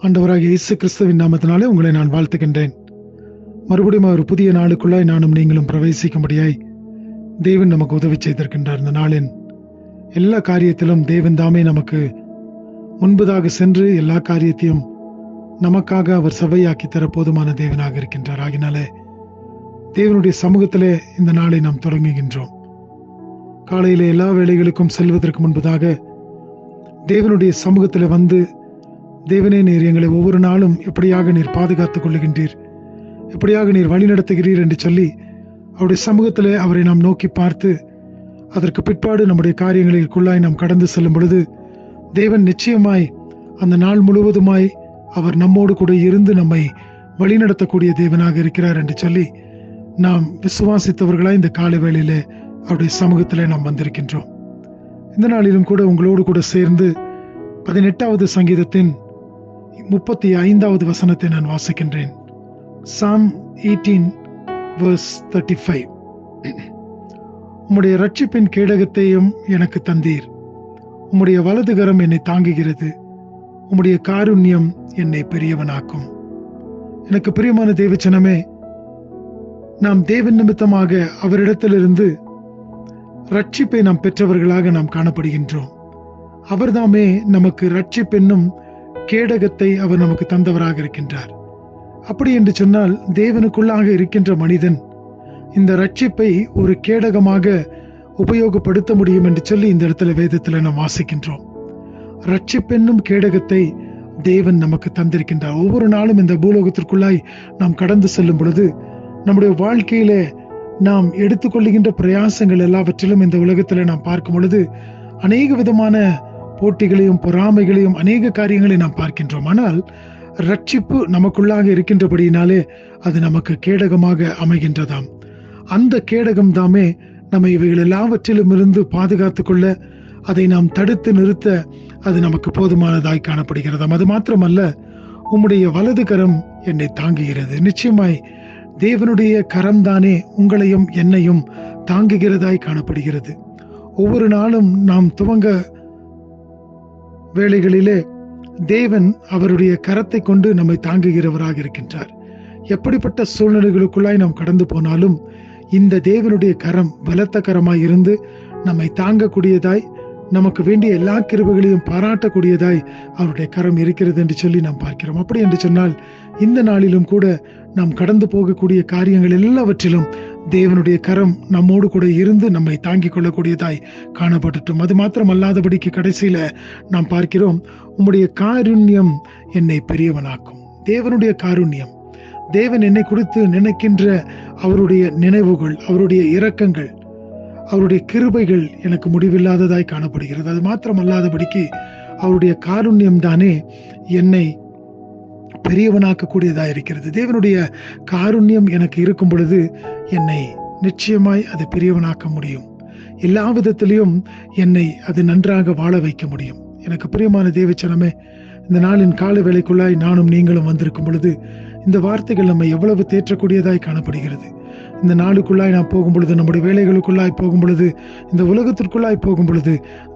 ஆண்டவராகிய இயேசு கிறிஸ்துவின் நாமத்தினாலே உங்களை நான் வாழ்த்துகின்றேன். மறுபடியும் ஒரு புதிய நாளுக்குள்ளாய் நானும் நீங்களும் பிரவேசிக்கும்படியாய் தேவன் நமக்கு உதவி செய்திருக்கின்றார். இந்த நாளின் எல்லா காரியத்திலும் தேவன் தாமே நமக்கு முன்பதாக சென்று எல்லா காரியத்தையும் நமக்காக அவர் சபையாக்கி தர போதுமான தேவனாக இருக்கின்றார். ஆகினாலே தேவனுடைய சமூகத்திலே இந்த நாளை நாம் தொடங்குகின்றோம். காலையிலே எல்லா வேலைகளுக்கும் செல்வதற்கு முன்பதாக தேவனுடைய சமூகத்திலே வந்து, தேவனே, நீர் எங்களை ஒவ்வொரு நாளும் எப்படியாக நீர் பாதுகாத்துக் கொள்ளுகின்றீர், எப்படியாக நீர் வழி நடத்துகிறீர் என்று சொல்லி அவருடைய சமூகத்திலே அவரை நாம் நோக்கி பார்த்து அதற்கு பிற்பாடு நம்முடைய காரியங்களுக்குள்ளாய் நாம் கடந்து செல்லும் பொழுது தேவன் நிச்சயமாய் அந்த நாள் முழுவதுமாய் அவர் நம்மோடு கூட இருந்து நம்மை வழிநடத்தக்கூடிய தேவனாக இருக்கிறார் என்று சொல்லி நாம் விசுவாசித்தவர்களாய் இந்த காலை வேளையிலே அவருடைய சமூகத்திலே நாம் வந்திருக்கின்றோம். இந்த நாளிலும் கூட உங்களோடு கூட சேர்ந்து 18வது சங்கீதத்தின் 35வது வசனத்தை நான் வாசிக்கின்றேன். Psalm 18 verse 35. உம்முடைய இரட்சிப்பின் கேடகத்தையும் எனக்கு தந்தீர், உம்முடைய வலதுகரம் என்னை தாங்குகிறது, உம்முடைய காருண்யம் என்னை பெரியவனாக்கும். எனக்கு பிரியமான தேவச்சனமே, நாம் தேவன் நிமித்தமாக அவரிடத்திலிருந்து இரட்சிப்பை நாம் பெற்றவர்களாக நாம் காணப்படுகின்றோம். அவர்தாமே நமக்கு இரட்சிப்பென்னும் கேடகத்தை அவர் நமக்கு தந்தவராக இருக்கின்றார். அப்படி என்று சொன்னால் தேவனுக்குள்ளாக இருக்கின்ற மனிதன் இந்த இரட்சிப்பை ஒரு கேடகமாக உபயோகப்படுத்த முடியும் என்று சொல்லி இந்த இடத்துல வேதத்தில் நாம் வாசிக்கின்றோம். இரட்சிப்பென்னும் கேடகத்தை தேவன் நமக்கு தந்திருக்கின்றார். ஒவ்வொரு நாளும் இந்த பூலோகத்திற்குள்ளாய் நாம் கடந்து செல்லும் பொழுது நம்முடைய வாழ்க்கையில நாம் எடுத்துக்கொள்ளுகின்ற பிரயாசங்கள் எல்லாவற்றிலும் இந்த உலகத்துல நாம் பார்க்கும் பொழுது அநேக விதமான போட்டிகளையும் பொறாமைகளையும் அநேக காரியங்களை நாம் பார்க்கின்றோம். ஆனால் இரட்சிப்பு நமக்குள்ளாக இருக்கின்றபடியினாலே அது நமக்கு கேடகமாக அமைகின்றதாம். அந்த கேடகம் தாமே நம்ம இவைகள் எல்லாவற்றிலும் இருந்து பாதுகாத்து கொள்ள, அதை நாம் தடுத்து நிறுத்த அது நமக்கு போதுமானதாய் காணப்படுகிறதாம். அது மாத்திரமல்ல, உம்முடைய வலது கரம் என்னை தாங்குகிறது. நிச்சயமாய் தேவனுடைய கரம் தானே உங்களையும் என்னையும் தாங்குகிறதாய் காணப்படுகிறது. ஒவ்வொரு நாளும் நாம் துவங்க வேளைகளிலே தேவன் அவருடைய கரத்தை கொண்டு நம்மை தாங்குகிறவராக இருக்கின்றார். எப்படிப்பட்ட சூழ்நிலைகளுக்குள்ளாய் நாம் கடந்து போனாலும் இந்த தேவனுடைய கரம் பலத்த கரமாய் இருந்து நம்மை தாங்கக்கூடியதாய், நமக்கு வேண்டிய எல்லா கிருபைகளையும் பாராட்டக்கூடியதாய் அவருடைய கரம் இருக்கிறது என்று சொல்லி நாம் பார்க்கிறோம். அப்படி என்று சொன்னால் இந்த நாளிலும் கூட நாம் கடந்து போகக்கூடிய காரியங்கள் எல்லாவற்றிலும் தேவனுடைய கரம் நம்மோடு கூட இருந்து நம்மை தாங்கிக் கொள்ளக்கூடியதாய் காணப்பட்டுட்டும். அது மாத்திரம் அல்லாதபடிக்கு கடைசியில நாம் பார்க்கிறோம், உம்முடைய காருண்யம் என்னை பெரியவனாக்கும். தேவனுடைய காருண்யம், தேவன் என்னை குறித்து நினைக்கின்ற அவருடைய நினைவுகள், அவருடைய இரக்கங்கள், அவருடைய கிருபைகள் எனக்கு முடிவில்லாததாய் காணப்படுகிறது. அது மாத்திரம் அல்லாதபடிக்கு அவருடைய காருண்யம் தானே என்னை பெரியவனாக்கக்கூடியதாக இருக்கிறது. தேவனுடைய காருண்யம் எனக்கு இருக்கும் பொழுது என்னை நிச்சயமாய் அது பெரியவனாக்க முடியும். எல்லா விதத்திலையும் என்னை அது நன்றாக வாழ வைக்க முடியும். எனக்கு பிரியமான தேவச்சனமே, இந்த நாளின் கால வேளைக்குள்ளாய் நானும் நீங்களும் வந்திருக்கும் பொழுது இந்த வார்த்தைகள் நம்மை எவ்வளவு தேற்றக்கூடியதாய் காணப்படுகிறது. இந்த நாளுக்குள்ளாய் நாம் போகும் பொழுது, நம்முடைய வேலைகளுக்குள்ளாய் போகும் பொழுது, இந்த உலகத்திற்குள்ளாய் போகும் பொழுது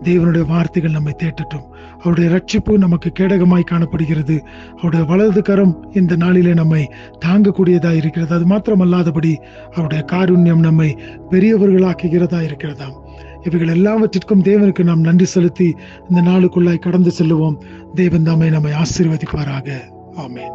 தேவனுடைய வார்த்தைகள் நம்மை தேற்றட்டும். அவருடைய இரட்சிப்பு நமக்கு கேடகமாய் காணப்படுகிறது. அவருடைய வலது கரம் இந்த நாளிலே நம்மை தாங்கக்கூடியதா இருக்கிறது. அது மாத்திரமல்லாதபடி அவருடைய காருண்யம் நம்மை பெரியவர்களாக்குகிறதா இருக்கிறதாம். இவைகள் எல்லாவற்றிற்கும் தேவனுக்கு நாம் நன்றி செலுத்தி இந்த நாளுக்குள்ளாய் கடந்து செல்லுவோம். தேவன் தாமே நம்மை ஆசீர்வதிப்பாராக. ஆமென்.